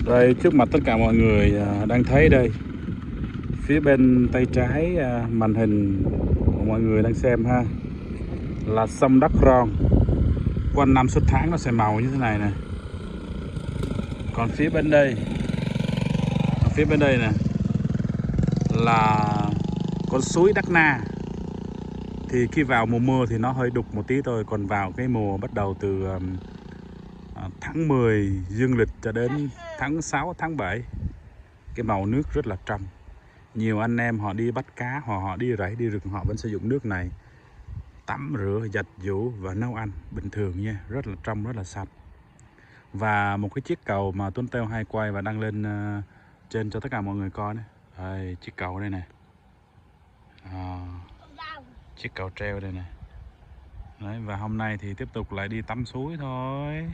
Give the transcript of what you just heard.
Đây, trước mặt tất cả mọi người đang thấy đây, phía bên tay trái màn hình của mọi người đang xem ha, là sông Đắk Ròn. Quanh năm suốt tháng nó sẽ màu như thế này nè. Còn phía bên đây, nè là con suối Đắk Na. Thì khi vào mùa mưa thì nó hơi đục một tí thôi, còn vào cái mùa bắt đầu từ tháng 10 dương lịch cho đến tháng 6, tháng 7, cái màu nước rất là trong. Nhiều anh em họ đi bắt cá hoặc họ đi rẫy đi rừng họ vẫn sử dụng nước này tắm rửa, giặt giũ và nấu ăn bình thường nha, rất là trong, rất là sạch. Và một cái chiếc cầu mà Tuấn Teo hay quay và đăng lên trên cho tất cả mọi người coi đấy. Đây, chiếc cầu đây nè, chiếc cầu treo đây nè. Đấy, và hôm nay thì tiếp tục lại đi tắm suối thôi.